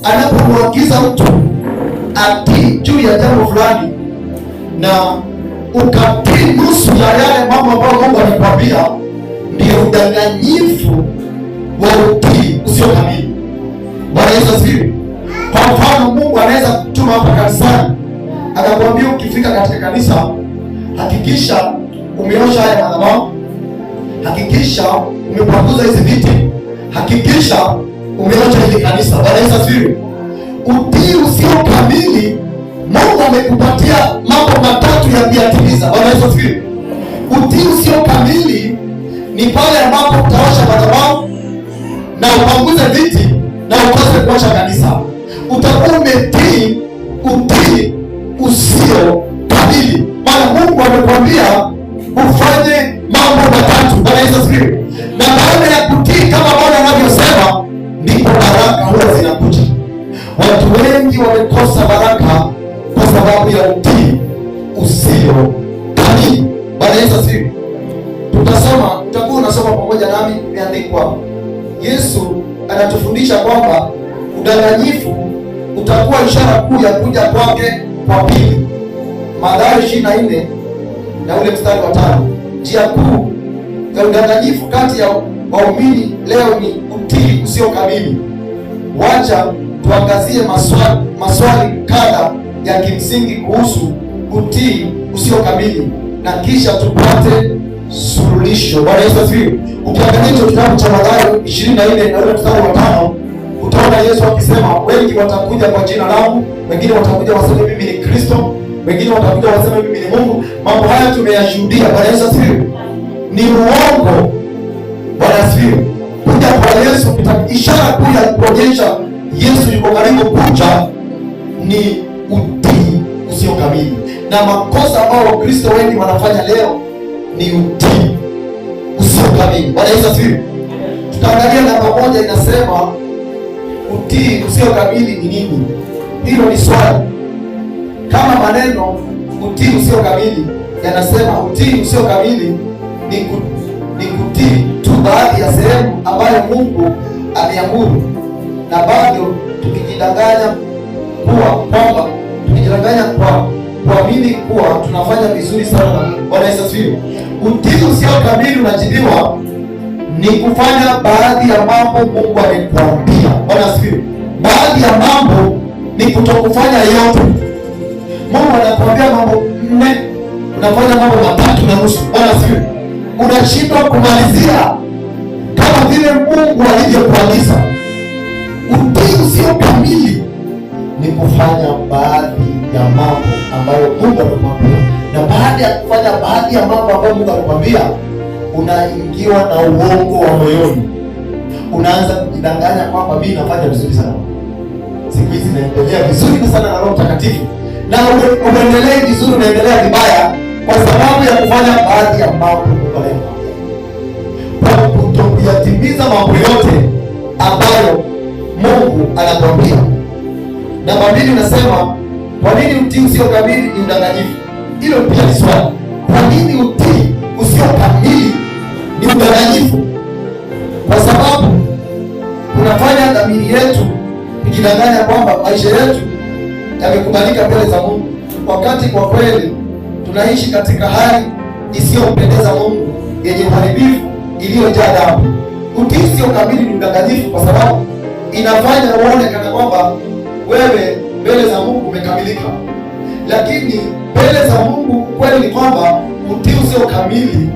anapomwagiza mtu atii juu ya jambo fulani na ukatii nusu ya yale mambo ambayo Mungu alikwambia, ndio udanganyifu wa utii usio kamili. Bwana Yesu asifiwe. Kwa mfano, Mungu anaweza kutuma hapa kanisani akakwambia ukifika katika kanisa hakikisha umeosha haya madhabahu, hakikisha umepanguza hizi viti, hakikisha umeosha hili kanisa. Bwana Yesu asifiwe. Utii usio kamili, Mungu amekupatia mambo matatu ya kuyatimiza. Bwana Yesu asifiwe. Utii usio kamili ni pale ambapo utaosha madhabahu na upanguze viti na ukose kuosha kanisa. Utakuwa umetii utii usio kamili, maana Mungu amekwambia ufanye mambo matatu. Bwana Yesu asifiwe. Na baada ya kutii kama Bwana anavyosema, ndipo baraka huwa zinakuja. Watu wengi wamekosa baraka kwa sababu ya utii usio kamili. Bwana Yesu asifiwe. Tutasoma, utakuwa unasoma pamoja nami, imeandikwa. Yesu anatufundisha kwamba udanganyifu utakuwa ishara kuu ya kuja kwake kwa pili. Mathayo 24 na ule mstari wa 5. Njia kuu ya udanganyifu kati ya waumini leo ni utii usio kamili. Wacha tuangazie maswali kadha ya kimsingi kuhusu utii usio kamili na kisha tupate suluhisho. Bwana Yesu asifiwe. Ukiangalia hicho kitabu cha Mathayo 24 na ule mstari wa 5, utaona Yesu akisema, wengi watakuja kwa jina langu, wengine watakuja waseme mimi ni Kristo, wengine watakuja waseme mimi ni Mungu. Mambo haya tumeyashuhudia. Bwana Yesu asifiwe. Ni uongo. Bwana asifiwe. Kuja kwa Yesu, ishara kuu ya kuonyesha Yesu yuko karibu kuja ni utii usio kamili. Na makosa ambayo Wakristo wengi wanafanya leo ni utii usio kamili. Bwana Yesu asifiwe. Tutaangalia namba moja, inasema utii usio kamili ni nini? Hilo ni swali. Kama maneno utii usio kamili yanasema, utii usio kamili ni kutii tu baadhi ya sehemu ambayo Mungu ameamuru, na bado tukijidanganya kwa kuamini kuwa tunafanya vizuri sana na Mungu. Bwana Yesu asifiwe. Utii usio kamili unajibiwa ni kufanya baadhi ya mambo Mungu amekuambia. Bwana asifiwe. Baadhi ya mambo ni kutokufanya yote. Mungu anakuambia mambo 4, unafanya mambo 3.5. Bwana asifiwe. Unashindwa kumalizia kama vile Mungu alivyokuagiza. Utii usio kamili ni kufanya baadhi ya mambo ambayo Mungu amekwambia, na baada ya kufanya baadhi ya mambo ambayo Mungu amekwambia, unaingiwa na uongo wa moyoni. Unaanza kujidanganya kwamba mimi nafanya vizuri sana, siku hizi naendelea vizuri sana na Roho Mtakatifu, na unaendelea vizuri, unaendelea vibaya kwa sababu ya kufanya baadhi ya mambo Mungu amekwambia, kwa kutokuyatimiza mambo yote ambayo Mungu anakwambia. Namba 2 unasema, kwa nini utii usio kamili ni udanganyifu? Hilo pia ni swali. Kwa nini utii usio kamili ni udanganyifu? Kwa sababu tunafanya dhamiri yetu kujidanganya kwamba maisha yetu yamekubalika mbele za Mungu, wakati kwa kweli tunaishi katika hali isiyompendeza Mungu, yenye uharibifu, iliyojaa dhambi. Utii usio kamili ni udanganyifu kwa sababu inafanya uone kana kwamba wewe mbele za Mungu umekamilika, lakini mbele za Mungu kweli ni kwamba utii usio kamili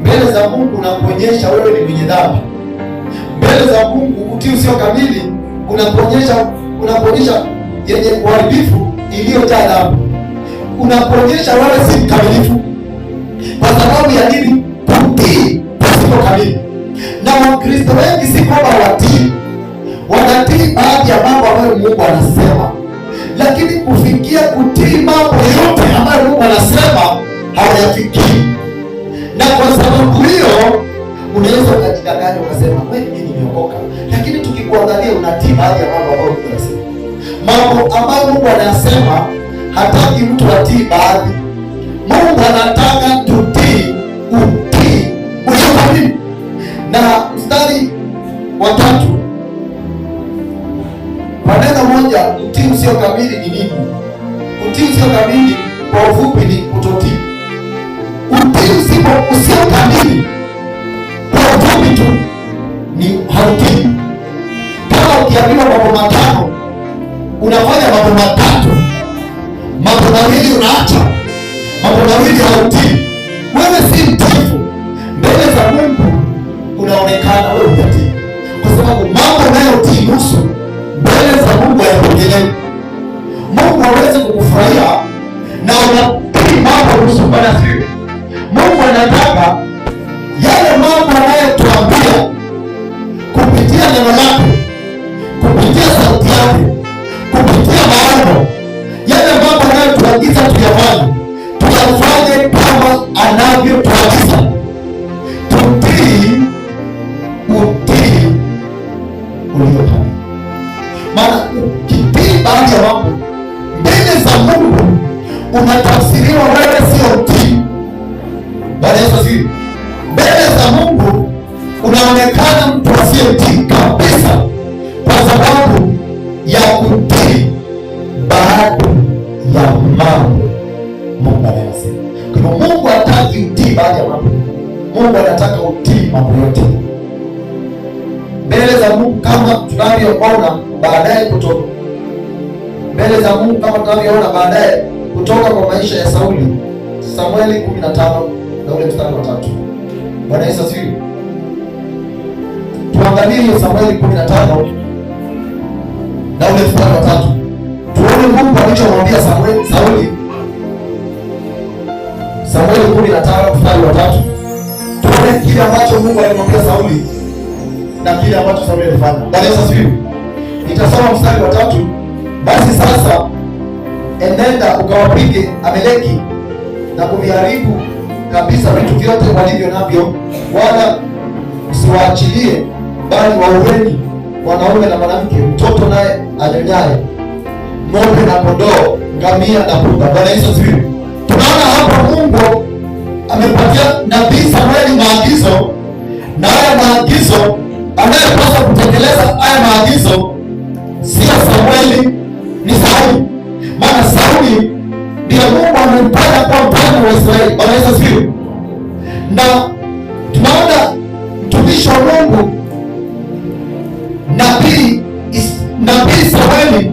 mbele za Mungu unakuonyesha wewe ni mwenye dhambi. Mbele za Mungu utii usio kamili unakuonyesha yenye uharibifu, iliyojaa dhambi. Unakuonyesha wewe si mkamilifu. Kwa sababu ya nini? Utii usio kamili. Na Wakristo wengi si kwamba watii, wanatii baadhi ya mambo ambayo Mungu anasema, lakini kufikia kutii mambo yote ambayo Mungu anasema hawayafikii. Na kwa sababu hiyo unaweza ukajidanganya ukasema mimi nimeokoka, lakini tukikuangalia unatii baadhi ya mambo ambayo Mungu anasema. Mambo ambayo Mungu anasema hataki mtu atii baadhi. Mungu anataka tutii utii usio kamili. Na mstari wa 3, kwa moja, utii usio kamili ni nini? Utii usio kamili kwa ufupi ni kutotii. Utii usio kamili kwa ufupi tu ni hautii. Kama ukiambiwa mambo matano unafanya mambo matatu, mambo mawili unaacha, mambo mawili hautii, wewe si mtiifu. Mbele za Mungu unaonekana wewe hujatii, kwa sababu mambo unayotii nusu mbele za Mungu hayapokelewi. Mungu hawezi kukufurahia na unatii mambo nusu. Bwana sifiwe. Mungu anataka yale mambo anayotuambia kupitia neno lake, kupitia sauti yake, kupitia maono, yale mambo anayotuagiza tuyafanye, tuyafanye kama anavyotuagiza. Tutii utii ulio kamili. Maana ukitii baadhi ya mambo mbele za Mungu unatafsiriwa wewe sio utii. Bwana Yesu asifiwe. Mbele za Mungu unaonekana mtu asiyetii kabisa, kwa sababu ya kutii baada ya mambo Mungu anayosema. Kwa hiyo Mungu hataki utii baada ya mambo. Mungu anataka utii mambo yote mbele za Mungu, kama tunavyoona baadaye kutoka mbele za Mungu, kama tunavyoona baadaye kutoka kwa maisha ya Sauli, Samueli 15 na ule mstari wa 3. Bwana Yesu asifiwe. Tuangalie hiyo Samueli 15 na ule mstari wa 3. Tuone Mungu alichomwambia Sauli. Samueli 15 mstari wa 3. Tuone kile ambacho Mungu alimwambia Sauli na kile ambacho Sauli alifanya. Bwana Yesu asifiwe. Nitasoma mstari wa 3. Basi sasa enenda ukawapige Amaleki na kuviharibu kabisa vitu vyote walivyo navyo, wala usiwaachilie, bali waueni wanaume na mwanamke, mtoto naye anyonyaye, ng'ombe na kondoo, ngamia na punda. Bwana Yesu asifiwe. Tunaona hapa Mungu amepatia nabii Samueli maagizo, na haya maagizo anayepaswa kutekeleza haya maagizo sio Samueli, ni Sauli. Maana Sauli ndiye Mungu amempata kwa mfalme wa Israeli. Bwana Yesu asifiwe. Na tunaona mtumishi wa Mungu nabii Samueli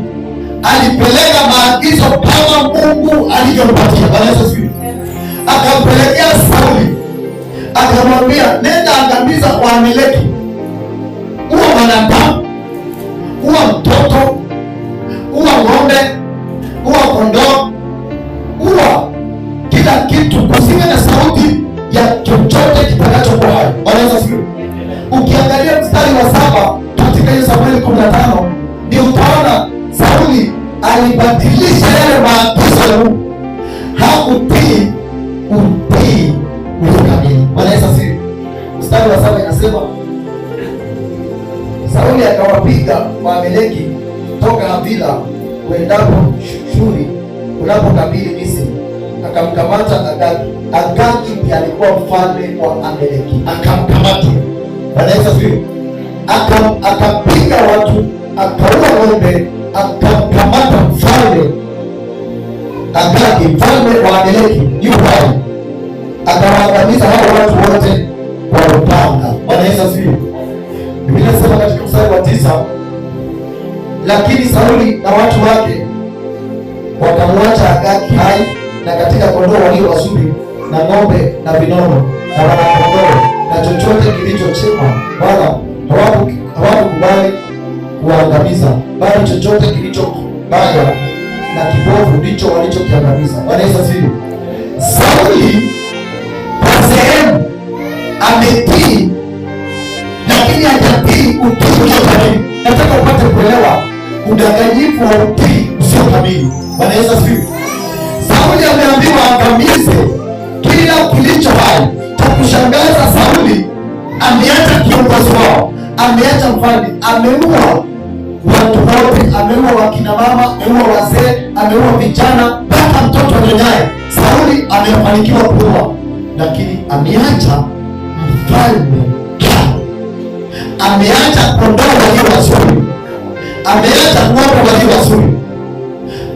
alipeleka maagizo kama Mungu alivyompatia. Bwana Yesu asifiwe. Akampelekea Sauli, akamwambia nenda angamiza Waamaleki, uwa mwanadamu, uwa mtoto, uwa ng'ombe, uwa kondoo, uwa kila kitu, kusiwe na sauti ya chochote kitakachokuwa hai. Bwana Yesu asifiwe. Ukiangalia mstari wa 7 katika hiyo Samueli 15 ndio utaona Sauli alibadilisha yale maagizo ya Mungu, hakutii utii ulio kamili. Bwana Yesu asifiwe. Mstari wa 7 inasema Sauli akawapiga Waamaleki toka Havila uendapo Shuri unapokabili Misri, akamkamata Agagi. Agagi ndiye alikuwa mfalme wa Amaleki, akamkamata. Bwana Yesu asifiwe. Akapiga watu, akaua ng'ombe, akamkamata mfalme Agagi, mfalme wa Amaleki yupo hai, akawaangamiza hao watu wote kwa upanga. Bwana Yesu asifiwe. Biblia inasema katika mstari wa 9, lakini Sauli na watu wake wakamwacha Agagi hai, na katika kondoo walio wazuri na ng'ombe na vinono na wanakondoo na chochote kilichochema, wala hawakukubali kuangamiza, bali chochote kilicho baya na kibovu ndicho walichokiangamiza. Bwana Yesu asifiwe. Sauli kwa sehemu ametii, lakini hajatii utii ulio kamili. Nataka upate kuelewa udanganyifu wa utii usio kamili. Bwana Yesu asifiwe. Sauli ameambiwa angamize kila kilicho hai. Cha kushangaza, Sauli ameacha kiongozi wao, ameacha mfalme, ameua watu wote, ameua wakina mama, ameua wazee, ameua vijana, mpaka mtoto anyonyaye. Sauli amefanikiwa kuua, lakini ameacha mfalme, ameacha kondoo walio wazuri, ameacha kuwapa walio wazuri.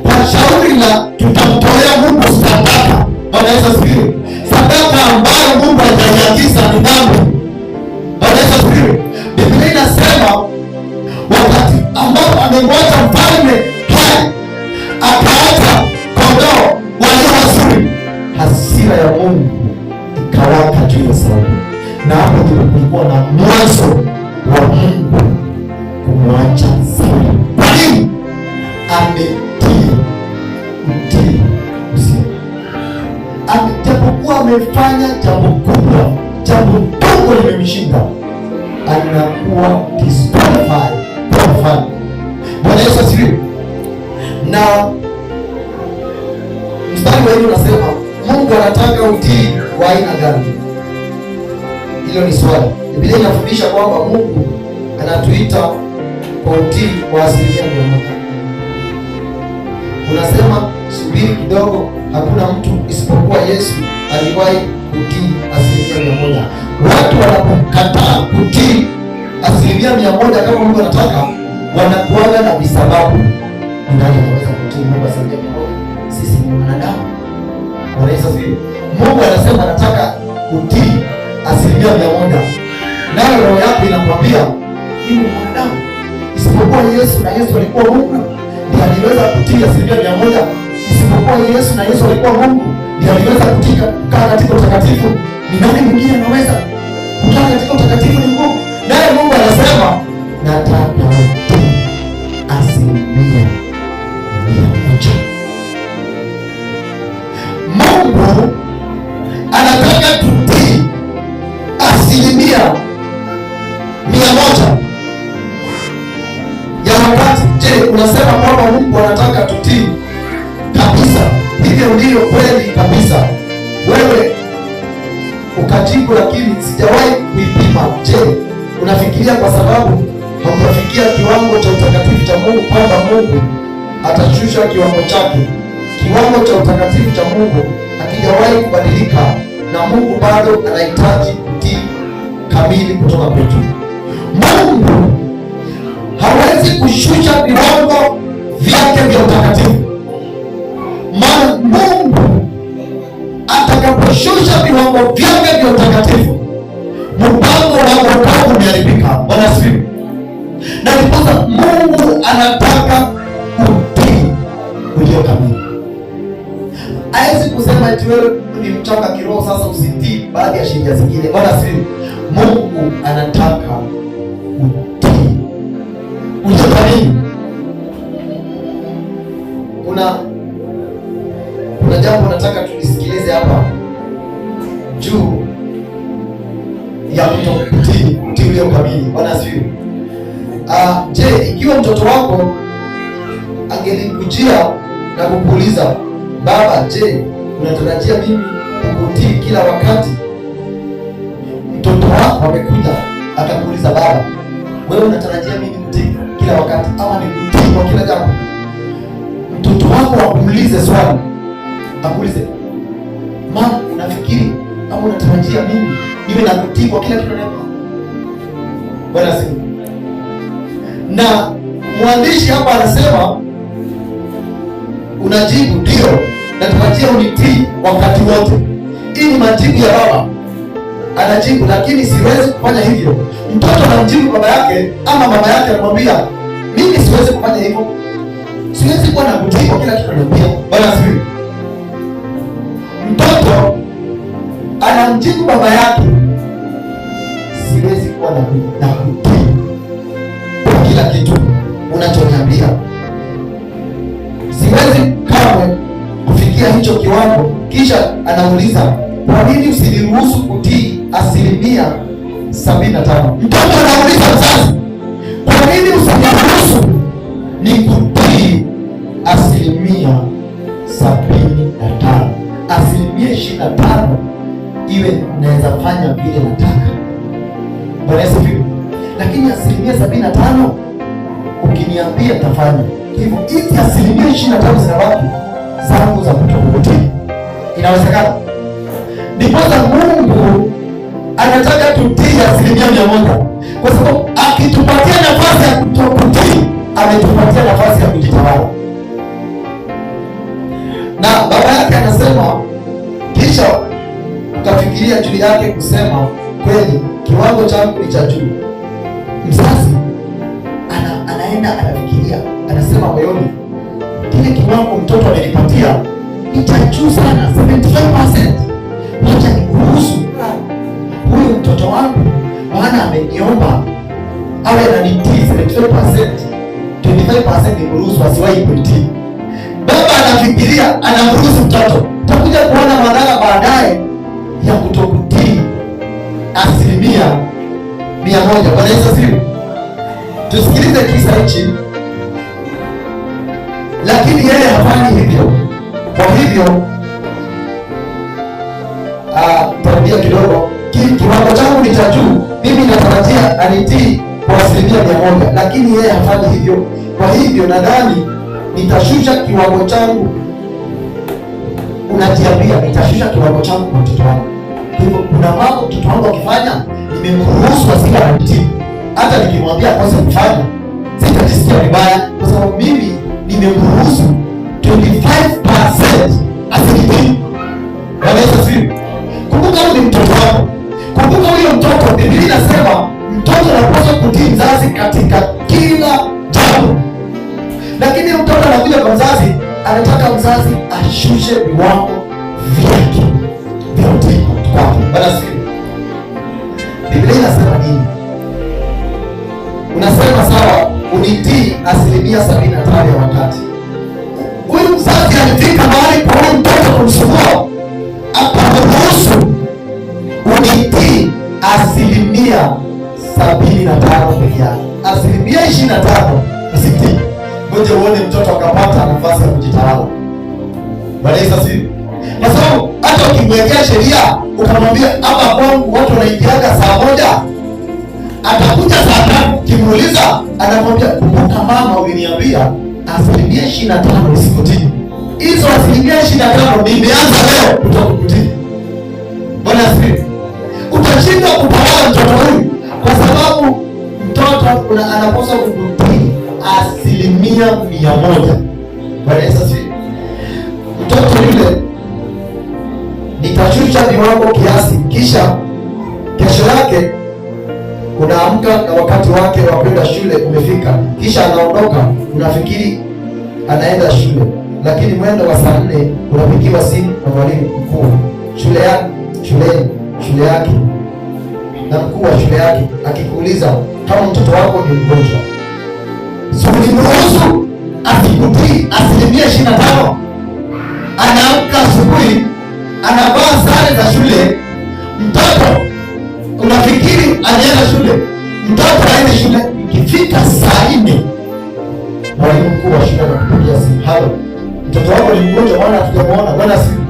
Kwa shauri la tutamtolea Mungu sadaka. Bwana Yesu asifiwe. Sadaka ambayo Mungu hajaiagiza ni dhambi. Bwana Yesu asifiwe. Biblia inasema wakati ambao amemwacha mfalme hai akaacha kondoo walio wazuri, hasira ya Mungu ikawaka juu ya Sauli, na hapo ndipo kulikuwa na mwanzo wa Mungu kumwacha Sauli. Kwa nini? Ametii utii usio. Japokuwa amefanya jambo kubwa, jambo dogo limemshinda, anakuwa disqualified kwa mfalme. Bwana Yesu asifiwe. Na mstari wa hili unasema Mungu anataka utii wa aina gani? Hilo ni swali. Biblia inafundisha kwamba Mungu anatuita kwa utii wa 100%. Unasema subiri kidogo, hakuna mtu isipokuwa Yesu aliwahi kutii 100%. Watu wanapokataa kutii 100% kama Mungu anataka, wanakuaga na visababu. Nani anaweza kutii Mungu 100%? Sisi ni wanadamu. Wanaweza sivyo? Mungu anasema anataka kutii 100%. Nayo roho yako inakwambia mimi ni mwanadamu. Isipokuwa Yesu, na Yesu alikuwa Mungu, ndiye aliweza kutii 100%. Isipokuwa Yesu na Yesu alikuwa Mungu, ndiye aliweza kukaa katika utakatifu. Ni nani mwingine anaweza kukaa katika utakatifu? Ni Mungu. Naye Mungu anasema nataka utii 100%. Mungu anataka tutii 100% ya wakati. Je, unasema kwamba Mungu anataka tutii kabisa? Hivyo ndiyo kweli kabisa. Wewe ukajibu, lakini sijawahi kuipima. Je, unafikiria kwa sababu haujafikia kiwango cha utakatifu cha Mungu kwamba Mungu atashusha kiwango chake? Kiwango cha utakatifu cha Mungu hakijawahi kubadilika, na Mungu bado anahitaji kutii kamili kutoka kwetu. Mungu hawezi kushusha viwango vyake vya utakatifu. Maana Mungu atakaposhusha viwango vyake vya utakatifu, mpango wa wokovu umeharibika. Bwana asifiwe. Na ndiposa Mungu anataka utii ulio kamili. Hawezi kusema eti wewe ni mchanga kiroho, sasa usitii baadhi ya sheria zingine. Bwana asifiwe. Mungu anataka utii ulio kamili. Kuna jambo nataka tulisikilize hapa juu ya kutii ulio kamili. Bwana asifiwe. Je, ikiwa mtoto wako angelikujia na kukuuliza, baba, je, unatarajia mimi kukutii kila wakati? Mtoto wako amekuja akakuuliza, baba, wewe unatarajia mimi kutii kila wakati ama nikutii kwa kila jambo? Mtoto wako akuulize swali, akuulize, mama, unafikiri ama unatarajia mimi niwe nakutii kwa kila kitu? Bwana asifiwe. Na mwandishi hapa anasema unajibu ndio, natarajia unitii wakati wote. Hii ni majibu ya baba, anajibu, lakini siwezi kufanya hivyo. Mtoto anamjibu baba yake, ama baba yake anamwambia mimi siwezi kufanya hivyo, siwezi kuwa na kutii kwa kila kitu ananiambia. Bwana asifiwe. Mtoto anamjibu baba yake, siwezi kuwa na kutii kwa kila kitu unachoniambia, siwezi kamwe kufikia hicho kiwango. Kisha anauliza, kwa nini usiniruhusu kutii 75%? Mtoto anauliza mzazi, kwa nini usiniruhusu ni kutii 75%? 25% iwe naweza fanya vile nataka. Bwana Yesu asifiwe. Lakini 75% ukiniambia tafanya hivyo, hizi 25% zinabaki zangu za kutokutii. Inawezekana? Ndiposa Mungu anataka tutii 100%, kwa sababu akitupatia nafasi ya kutokutii ametupatia nafasi ya kujitawala. Na baba yake anasema, kisha ukafikiria juu yake kusema, kweli kiwango changu ni cha juu. Mzazi anaenda anafikiria, anasema moyoni, kile kiwango mtoto amenipatia ni cha juu sana, 75%. Wacha nikuruhusu huyu mtoto wangu, maana ameniomba awe ananitii 75%, 25% nikuruhusu asiwahi kutii. Baba anafikiria, anamruhusu mtoto. Takuja kuona madhara baadaye ya kutokutii 100%. Bwana Yesu asifiwe. Tusikilize kisa hichi. Lakini yeye hafanyi hivyo. Kwa hivyo tarudia kidogo, kiwango changu ni cha juu, mimi natarajia anitii kwa 100%, lakini yeye hafanyi hivyo. Kwa hivyo nadhani nitashusha kiwango changu. Unajiambia, nitashusha kiwango changu kwa mtoto wangu. Hivyo kuna mambo mtoto wangu akifanya, nimemruhusu asiwe anitii. Hata nikimwambia kosa kufanya, sitajisikia vibaya, kwa sababu mimi nimemruhusu 25% asinitii. Bwana Yesu asifiwe. Kumbuka huyu ni mtoto wako. Kumbuka huyo mtoto, Biblia inasema mtoto anapaswa kutii mzazi katika kila jambo. Lakini mtoto anakuja kwa mzazi, anataka mzazi ashushe viwango vyake vya utii kwake. Bwana asifiwe. Biblia inasema nini? Unasema sawa, unitii 75% ya wakati. Huyu mzazi alifika mahali kwa huyu mtoto kumsumbua, akamruhusu unitii 75% peke yake. 25% usitii. Ngoja uone mtoto akapata nafasi ya kujitawala. Bwana Yesu asifiwe. Kwa sababu hata ukimwekea sheria ukamwambia hapa kwangu watu wanaingiaga saa 1, atakuja saa 5, ukimuuliza anamwambia kumbuka mama uliniambia 25% usikutii. Hizo 25% nimeanza leo kutokutii. Bwana asifiwe. Utashindwa kutawala mtoto huyu kwa sababu mtoto anapaswa kukutii 100%. Bwana Yesu asifiwe. Mtoto yule nitashusha viwango kiasi, kisha kesho yake unaamka na wakati wake wa kwenda shule umefika, kisha anaondoka. Unafikiri anaenda shule, lakini mwendo wa saa 4 unapigiwa simu na mwalimu mkuu shule yake na mkuu wa shule yake akikuuliza kama mtoto wako ni mgonjwa. Ulimruhusu asikutii 25%. Anaamka asubuhi, anavaa sare za shule. Mtoto unafikiri anaenda shule, mtoto aende shule, ikifika saa 4 mwalimu mkuu wa shule anakupigia simu, halo, mtoto wako ni mgonjwa, maana hatujamuona. Bwana asifiwe.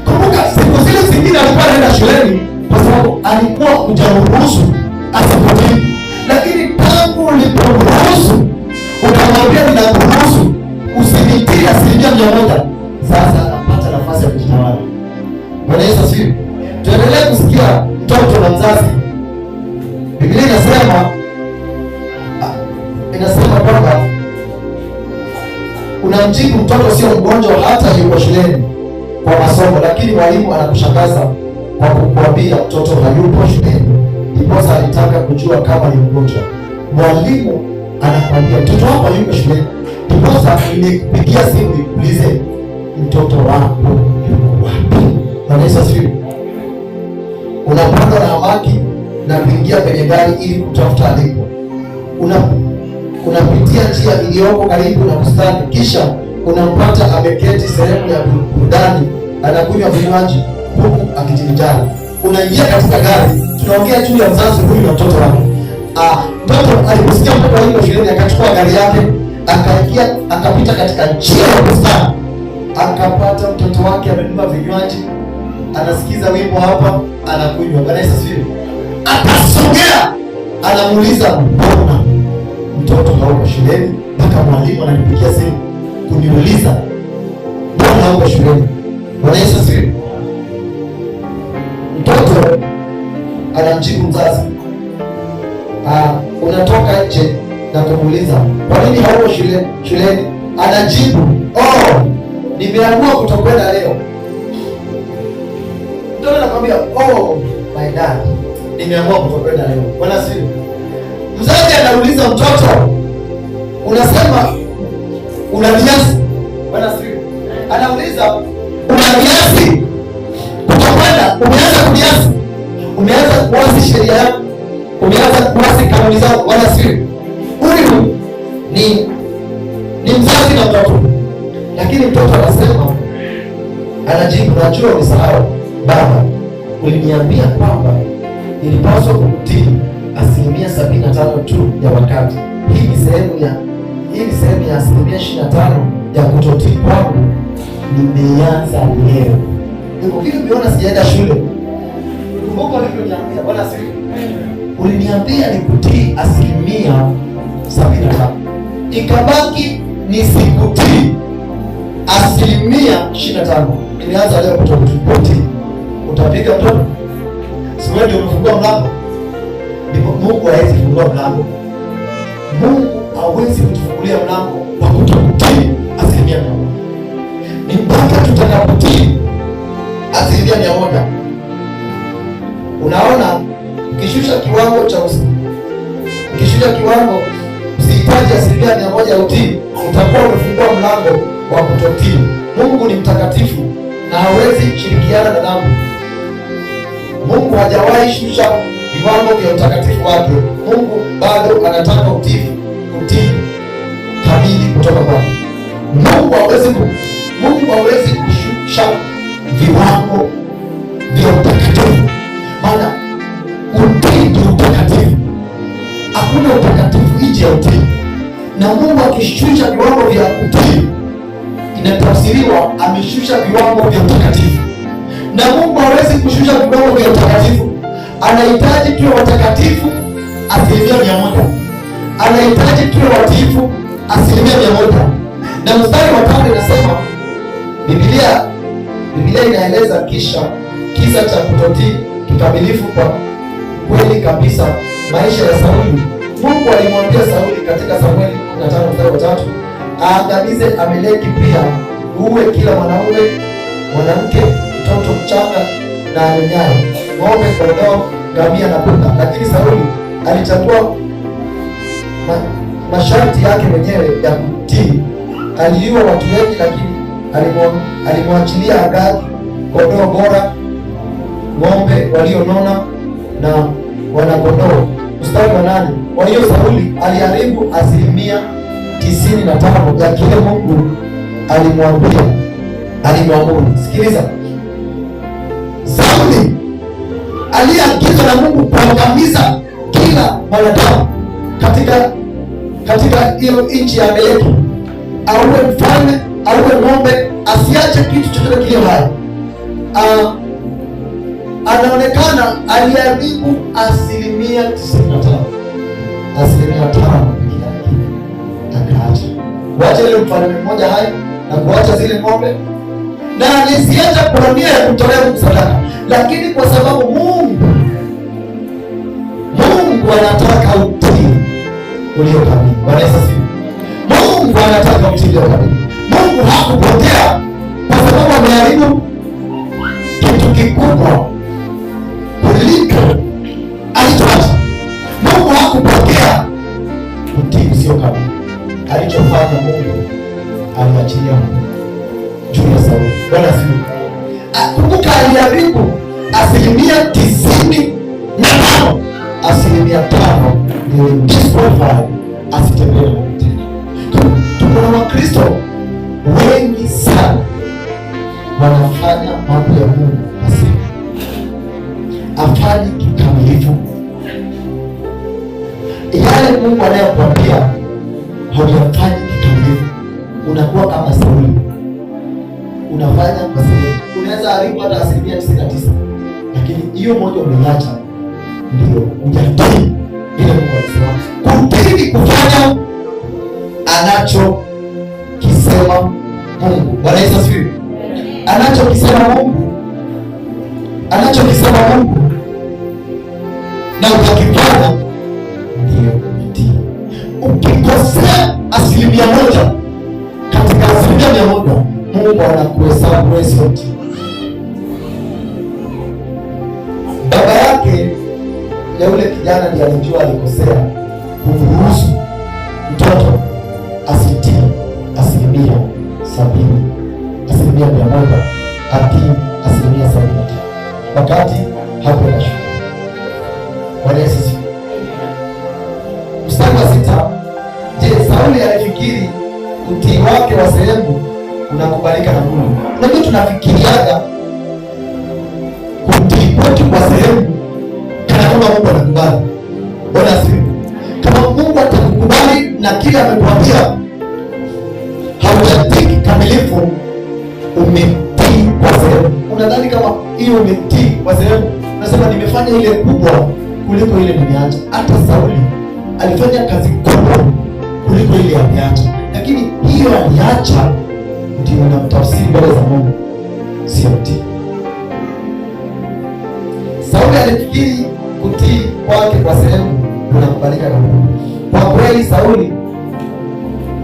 Kumbuka siku zile zingine alikuwa anaenda shuleni kwa sababu alikuwa hujamruhusu asikutii, lakini tangu ulipomruhusu ukamwambia ninakuruhusu usinitii 100%, sasa anapata nafasi ya kujitawala. Bwana Yesu asifiwe. Tuendelee kusikia mtoto na mzazi. Biblia inasema kwamba unamjibu mtoto sio mgonjwa hata yuko shuleni kwa masomo, lakini mwalimu anakushangaza kwa kukuambia mtoto hayupo shuleni, ndiposa alitaka kujua kama ni mgonjwa. Mwalimu anakuambia mtoto wako hayuko shuleni, ndiposa nikupigia simu nikuulize mtoto wako yuko wapi. Bwana Yesu asifiwe. Unapanda na hamaki na kuingia kwenye gari ili kutafuta aliko. Unapitia njia iliyoko karibu na bustani, kisha unampata ameketi sehemu ya burudani anakunywa vinywaji huku akijivinjari. Unaingia katika gari. Tunaongea juu ya mzazi huyu na mtoto wake. Mtoto aliposikia mtoto wake shuleni akachukua gari yake, akaingia akapita katika njia ya bustani. Akapata mtoto wake amebeba vinywaji, anasikiza wimbo hapa, anakunywa. Bwana Yesu asifiwe. Akasogea, anamuuliza mbona mtoto hauko shuleni? Mpaka mwalimu ananipigia simu kuniuliza mbona hauko shuleni. Bwana Yesu asifiwe. Mtoto anamjibu mzazi, unatoka nje na kumuuliza kwa nini hauko shuleni, anajibu nimeamua kutokwenda leo. Mtoto anakwambia my dad, nimeamua kutokwenda leo. Bwana sifiwe. Mzazi anauliza mtoto, unasema una viasi? Bwana sifiwe. Anauliza una viasi kutokwenda, umeanza kuviasi, umeanza kuasi sheria yako, umeanza kuasi kanuni zako. Bwana sifiwe. Huyu ni mzazi na mtoto, lakini mtoto anasema, anajibu, najua umesahau baba, uliniambia kwamba nilipaswa kukutii 75% tu ya wakati. Hii ni sehemu ya 25% ya kutotii kwangu nimeanza leo. Ndio vile umeona sijaenda shule. Kumbuka ulivyoniambia. Bwana sifiwe. Uliniambia nikutii 75%. Ikabaki nisikutii 25%. Nimeanza leo kutokutii. Utapiga mtoto? Si wewe ndio umefungua mlango? Ndipo Mungu hawezi kufungua mlango. Mungu hawezi kutufungulia mlango wa kutokutii 100%. Ni mpaka tutakapotii 100%. Unaona, ukishusha kiwango usihitaji 100% ya utii, utakuwa umefungua mlango wa kutotii. Mungu ni mtakatifu na hawezi shirikiana na dhambi. Mungu hajawahi shusha viwango vya utakatifu wake. Mungu bado anataka utii kamili kutoka kwake. Mungu hawezi kushusha viwango vya utakatifu, maana utii ni utakatifu. Hakuna utakatifu nje ya utii, na Mungu akishusha viwango vya utii, inatafsiriwa ameshusha viwango vya utakatifu. Na Mungu hawezi kushusha viwango vya utakatifu. Anahitaji tuwe watakatifu 100%. Anahitaji tuwe watiifu 100%. Na mstari wa 5 inasema, Biblia inaeleza kisa cha kutotii kikamilifu kwa kweli kabisa maisha ya Sauli. Mungu alimwambia Sauli katika Samueli 15 mstari wa 3, aangamize Amaleki pia, uwe kila mwanaume, mwanamke, mtoto mchanga na anyonyaye, ng'ombe, kondoo, ngamia na punda. Lakini Sauli alichagua masharti yake mwenyewe ya kutii. Aliua watu wengi, lakini alimwachilia Agagi kondoo bora, ng'ombe walionona na wanakondoo. Mstari wa 8, kwa hiyo Sauli aliharibu 95% ya kile Mungu alimwamuru. Sikiliza, Sauli aliyeagizwa na Mungu kuangamiza kila mwanadamu katika hiyo nchi ya Amaleki, auwe mfalme, auwe ng'ombe, asiache kitu chochote kile hai. Anaonekana aliharibu 95%. 5% akaacha. Kuacha ile mfalme mmoja hai na kuacha zile ng'ombe, na aliziacha kwa nia ya kutolea msadaka. Lakini kwa sababu Mungu anataka utii ulio kamili. Bwana Yesu asifiwe. Mungu anataka utii ulio kamili. Mungu hakupotea kwa sababu ameharibu kitu kikubwa kuliko alichoacha. Mungu hakupokea utii usio kamili. Alichofanya Mungu, aliachilia juu ya Sauli. Bwana asifiwe. Kumbuka, aliharibu 95%. 5% ndio disqualified asitembee tena. Tuko na Wakristo wengi sana wanafanya mambo ya Mungu afanye kikamilifu. Yale Mungu anayokuambia hauyafanyi kikamilifu, unakuwa kama Sauli. Unafanya kwa sababu unaweza haribu hata 99%, lakini hiyo moja umeiacha, ndio hujatii vile Mungu anasema. Kutii kufanya anachokisema Mungu. Bwana Yesu asifiwe. Anachokisema Mungu na ukakifanya, ndio kutii. 100, katika 100%, Mungu anakuhesabu wewe sio mtii. Baba yake ya yule kijana ndiye alijua alikosea kumruhusu mtoto asitii 70%, 100% atii 75%, wakati hakwenda shule. Bwana Yesu asifiwe. Mstari wa 6, je, Sauli alifikiri utii wake wa sehemu unakubalika na Mungu? Unajua tunafikiriaga kutii kwetu kwa sehemu kana kama Mungu anakubali. Bwana asifiwe. Kama Mungu atakukubali na kile amekuambia, haujatii kikamilifu, umetii kwa sehemu. Unadhani kama hiyo umetii kwa sehemu, unasema nimefanya ile kubwa kuliko ile nimeacha. Hata Sauli alifanya kazi kubwa kuliko ile aliacha, lakini hiyo aliacha ndio unamtafsiri mbele za Mungu, sio mtii. Sauli alifikiri kutii kwake kwa sehemu unakubalika na Mungu. Kwa kweli Sauli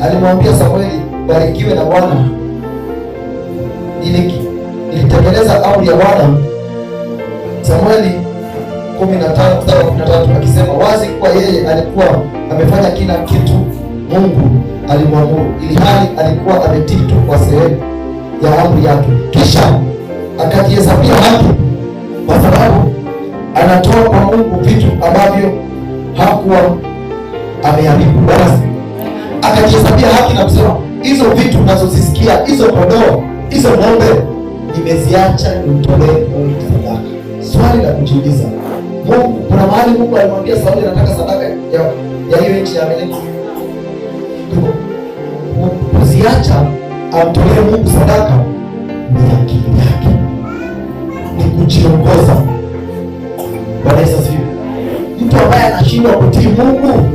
alimwambia Samueli, barikiwe na Bwana, nilitekeleza amri ya Bwana. Samueli 15:13 akisema wazi kuwa yeye alikuwa amefanya kila kitu Mungu alimwamuru, ili hali alikuwa ametii tu kwa sehemu ya amri yake. Kisha akajihesabia haki kwa sababu anatoa kwa Mungu vitu ambavyo hakuwa ameharibu. Basi akajihesabia haki na kusema, hizo vitu unazozisikia, hizo kondoo, hizo ng'ombe, nimeziacha nimtolee Mungu sadaka. Swali la kujiuliza, Mungu, kuna mahali Mungu alimwambia Sauli anataka sadaka ya hiyo nchi ya Amaleki? Kuziacha amtolee Mungu sadaka ni akili yake, ni kujiongoza. Bwana Yesu asifiwe. Mtu ambaye anashindwa kutii Mungu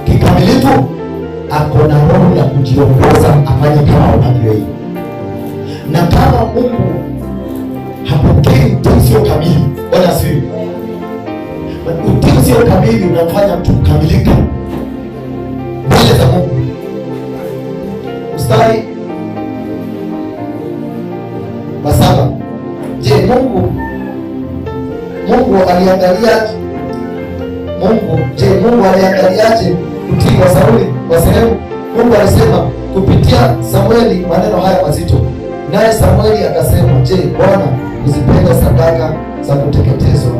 kikamilifu ako na roho ya kujiongoza afanye kama anavyoiyo. Na kama Mungu hapokei utii sio kamili, Bwana asifiwe. Utii sio kamili unamfanya mtu kukamilika mbele za Mungu. Mstari wa 7, je, Mungu aliangaliaje utii wa Sauli kwa sehemu? Mungu alisema kupitia Samueli maneno haya mazito, naye Samueli akasema, je, Bwana uzipenda sadaka za kuteketezwa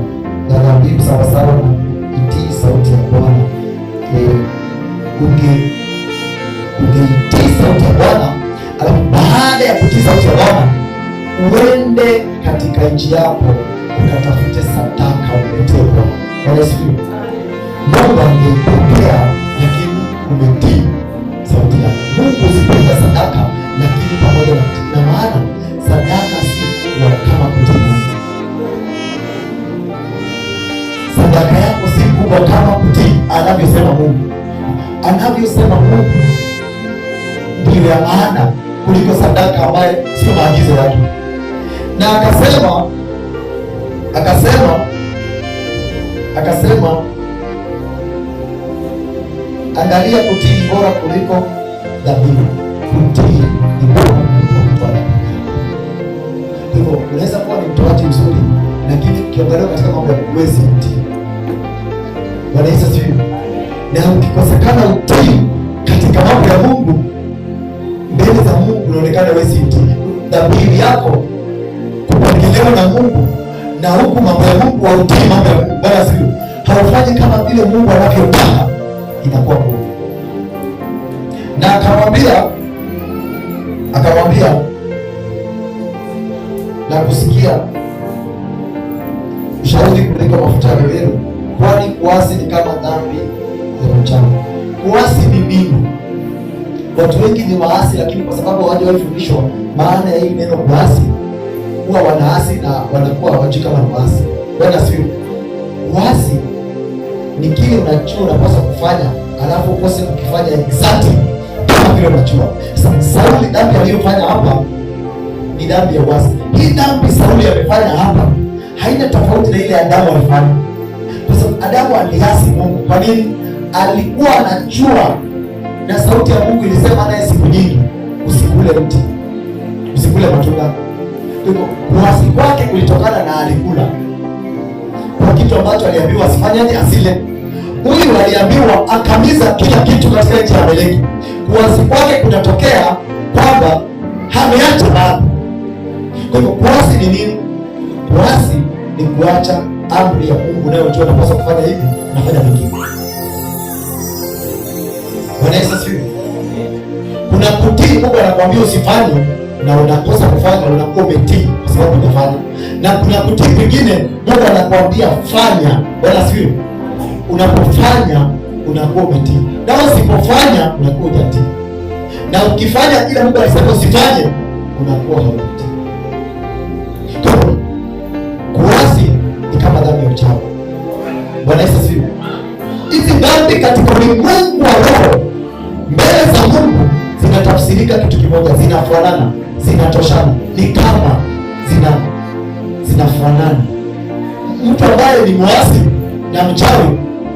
na dhabihu sawasawa na itii sauti ya Bwana? Ungeitii sauti ya Bwana, alafu baada ya kutii sauti ya Bwana uende katika nchi yako ukatafute sadaka uletee Bwana. Bwana asifiwe. Mungu angeipokea, lakini umetii sauti yake. Mungu usipenda sadaka, lakini pamoja na maana sadaka si kubwa kama kutii Mungu. Sadaka yako si kubwa kama kutii anavyosema Mungu. Anavyosema Mungu ndio ya maana kuliko sadaka ambaye sio maagizo yake. Na akasema angalia, kutii ni bora kuliko dhabihu. Kutii ni bora kuliko kutoa dhabihu. Kwa hivyo unaweza kuwa ni mtoaji mzuri, lakini ukiangalia katika mambo ya kuwezi mtii. Bwana Yesu asifiwe. Na ukikosekana utii katika mambo ya Mungu, mbele za Mungu unaonekana wewe si mtii. Dhabihu yako kupokelewa na Mungu, na huku mambo ya Mungu hautii mambo ya Mungu. Bwana asifiwe. Haufanyi kama vile Mungu anavyotaka, inakuwa ngumu. Na akamwambia na kusikia ushauri kuliko mafuta ya beberu, kwani kuasi ni kama dhambi ya mchana. Kuasi ni nini? Watu wengi ni waasi, lakini kwa sababu hawajawahi fundishwa maana ya hii neno kuasi, huwa wanaasi na wanakuwa hawajui kama ni waasi. Bwana asifiwe. Kuasi ni kile unajua unapaswa kufanya, alafu ukose kukifanya exactly kama vile unajua. Sauli, dhambi aliyofanya hapa ni dhambi ya uasi. Hii dhambi Sauli amefanya hapa haina tofauti na ile Adamu alifanya, kwa sababu Adamu aliasi Mungu. Kwa nini? alikuwa anajua, na sauti ya Mungu ilisema naye siku nyingi, usikule mti, usikule matunda. Kuasi kwake kulitokana na alikula kwa kitu ambacho aliambiwa asifanye, asile. Huyu aliambiwa akamiza kila kitu katika nchi ya Amaleki. Kuasi kwake kunatokea kwamba hameacha baadhi. Kwa hivyo kuasi ni nini? Kuasi ni kuacha amri ya Mungu unayojua unapaswa kufanya hivi, unafanya vingine. Bwana Yesu asifiwe. Kuna kutii, Mungu anakuambia usifanye na unakosa kufanya, unakuwa umetii kwa sababu unafanya. Na kuna kutii kwingine, Mungu anakuambia fanya. Bwana asifiwe. Unapofanya unakuwa umetii, na usipofanya unakuwa hujatii. Na ukifanya kila Mungu alisema usifanye, unakuwa haujatii. Kuasi ni kama dhambi ya uchawi. Bwana Yesu asifiwe. Hizi dhambi katika ulimwengu wa roho mbele za Mungu zinatafsirika kitu kimoja, zinafanana, zinatoshana, ni kama zinafanana. Mtu ambaye ni mwasi na mchawi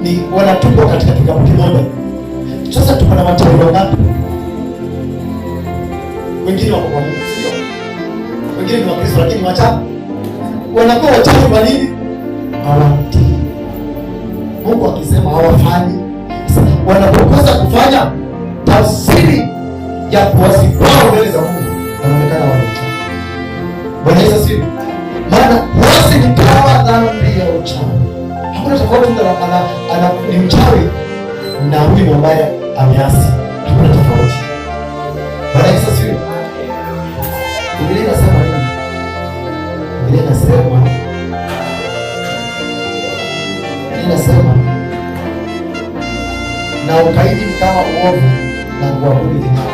ni wanatupwa katika kikapu kimoja. Sasa tuko na wachawi wangapi? Wengine wako kwa Mungu, sio? Wengine ni Wakristo lakini wachawi. Wanakuwa wachawi kwa nini? Hawatii. Mungu akisema hawafanyi. Wanapokosa kufanya, tafsiri ya kuasi kwao mbele za Mungu wanaonekana wachawi. Bwana Yesu asifiwe. Maana kuasi ni kama dhambi ya uchawi. Hakuna tofauti ni mchawi na huyu ambaye ameasi. Hakuna tofauti. Bwana Yesu asifiwe. Biblia inasema nini? Biblia inasema na ukaidi ni kama uovu na kuabudu vinyago.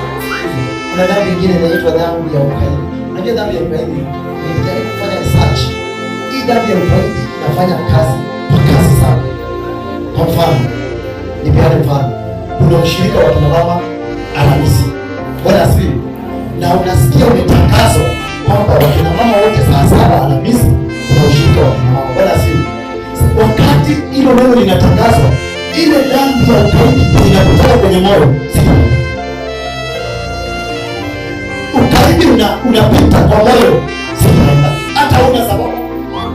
Kuna dhambi nyingine inaitwa dhambi ya ukaidi. Unajua dhambi ya ukaidi, nilijaribu kufanya research. Hii dhambi ya ukaidi inafanya kazi sana. Kwa mfano, nipeane mfano. Kuna ushirika wa kina mama Alhamisi. Bwana asifiwe. Na unasikia umetangazwa kwamba wakina mama wote saa 7 Alhamisi kuna ushirika wa kina mama. Bwana asifiwe. Wakati hilo neno linatangazwa, ile dhambi ya ukaidi inakutoka kwenye moyo. Ukaidi unapita kwa moyo. Hata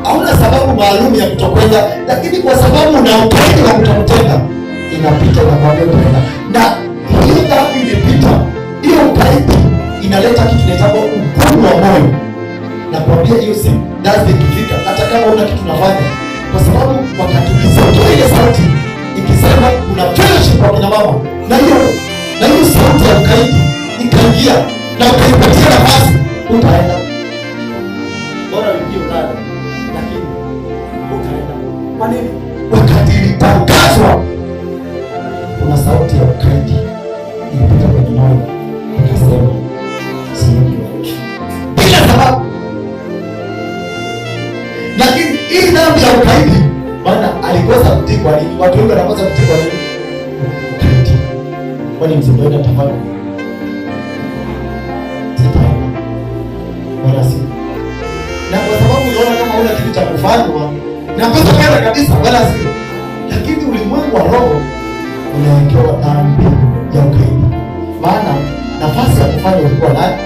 hauna sababu maalum ya kutokwenda, lakini kwa sababu una ukaidi wa kutotenda, inapita na kwambia utaenda. Na hiyo dhambi imepita, hiyo ukaidi inaleta kitu kinaitwa ugumu wa moyo. Na kwambia hiyo si dhambi ikifika, hata kama una kitu unafanya, kwa sababu wakati ukisikia ile sauti ikisema kuna fellowship kwa kina mama, na hiyo sauti ya ukaidi ikaingia na ukaipatia nafasi, utaenda. Bora ujio nalo, lakini utaenda. Kwa nini? Wakati ilitangazwa kuna sauti ya ukaidi ilipita kwenye moyo, ikasema siingi bila sababu. Lakini hii dhambi ya ukaidi, maana alikosa kutii. Kwa nini? Watu wengi wanakosa kutii kwa nini? Ukaidi. Kwani msipoenda tafadhali na kwa sababu unaona kama una kitu cha kufanywa na kosa kwenda kabisa, wala si. Lakini ulimwengu wa roho unawekewa dhambi ya ukaidi. Maana nafasi ya kufanya ilikuwa nayo,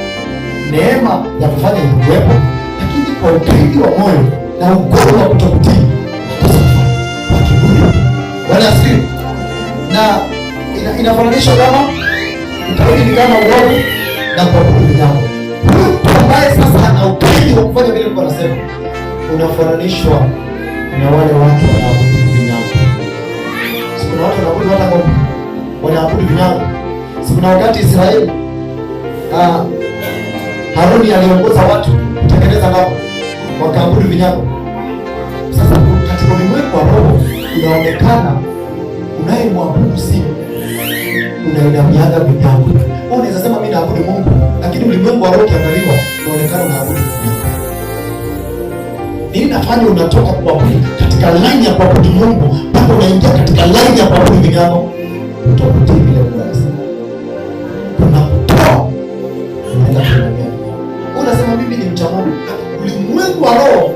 neema ya kufanya ilikuwepo, lakini kwa ukaidi wa moyo na ugumu wa kutokutii, kosa kufanya kwa kiburi. Wala si. Na inafananishwa kama ukaidi ni kama uovu na kuabudu vinyago. Mtu ambaye sasa ana ukaidi wa kufanya vile Mungu anasema, unafananishwa na wale watu wanaabudu vinyago. Kuna watu wanaabudu hata ng'ombe, wanaabudu vinyago. Kuna wakati Israeli, Haruni aliongoza watu kutengeneza ng'ombe, wakaabudu vinyago. Sasa katika ulimwengu wa roho unaonekana unayemwabudu si unainamiaga vinyago. Unaweza sema mimi naabudu Mungu, lakini ulimwengu wa roho ukiangaliwa unaonekana unaabudu vinyago. Nini nafanya unatoka kuabudu katika line ya kuabudu Mungu mpaka unaingia katika line ya kuabudu vinyago? Utakutii vile Mungu anasema. Kuna kutoa unaenda kuinamia. Unasema mimi ni mcha Mungu. Ulimwengu wa roho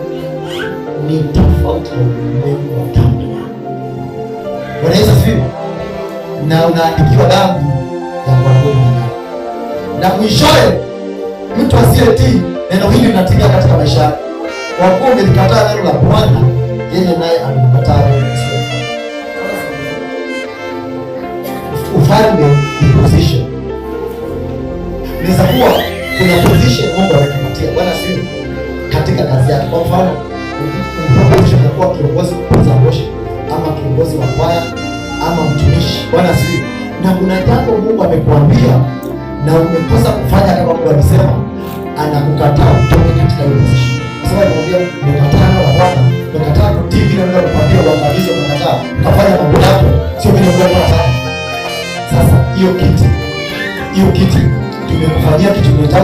ni tofauti na ulimwengu wa damu. Bwana Yesu asifiwe. na mwishowe mtu asiyetii neno hili linatimia katika maisha yake. Kwa kuwa umelikataa neno la Bwana, yeye naye amekukataa wewe. Ufalme ni position. Inaweza kuwa kuna position Mungu amekupatia Bwana sio katika kazi yake. Kwa mfano, position ya kuwa kiongozi wa worship ama kiongozi wa kwaya ama mtumishi. Bwana sio. Na kuna jambo Mungu amekuambia na umekosa kufanya kama Mungu alisema, anakukataa kutoka katika hiyo position. Kwa sababu anamwambia umekataa neno la Bwana, umekataa kutii vile Mungu amekuambia uangamize, umekataa kufanya mambo yako sio vile Mungu anataka. Sasa hiyo kiti tumekufanyia kitu kinaitwa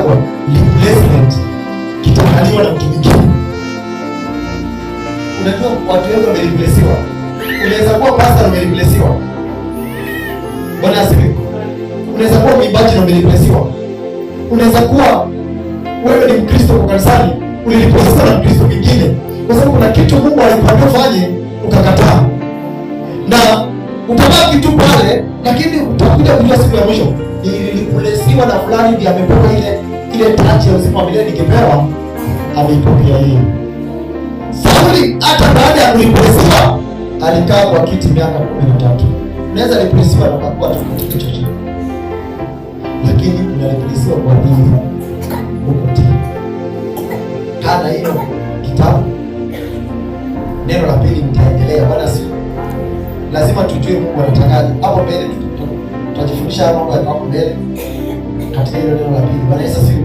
replacement, kitangaliwa na mtu mwingine. Unajua watu wengi wamereplacewa. Unaweza kuwa pastor umereplacewa. Bwana asifiwe. Unaweza kuwa mwimbaji na umereplacewa. Unaweza kuwa wewe ni Mkristo kwa kanisani, ulireplacewa na Mkristo mwingine. Kwa sababu kuna kitu Mungu alikuambia ufanye ukakataa. Na utabaki tu pale, lakini utakuja kujua siku ya mwisho nilireplacewa na fulani ndiye amepewa ile touch ya uzima wa milele ningepewa, ameipokea yeye. Sauli hata baada ya kureplacewa alikaa kwa kiti miaka 13. Unaweza replacewa na kuwa tu kitu chochote. Lakini unareplacewa kwa nini? Ukotii. Kana hiyo kitabu. Neno la pili nitaendelea. Bwana si lazima tujue Mungu anatakaje. Hapo mbele tutajifundisha mambo ya hapo mbele katika hilo neno la pili. Bwana Yesu asifiwe.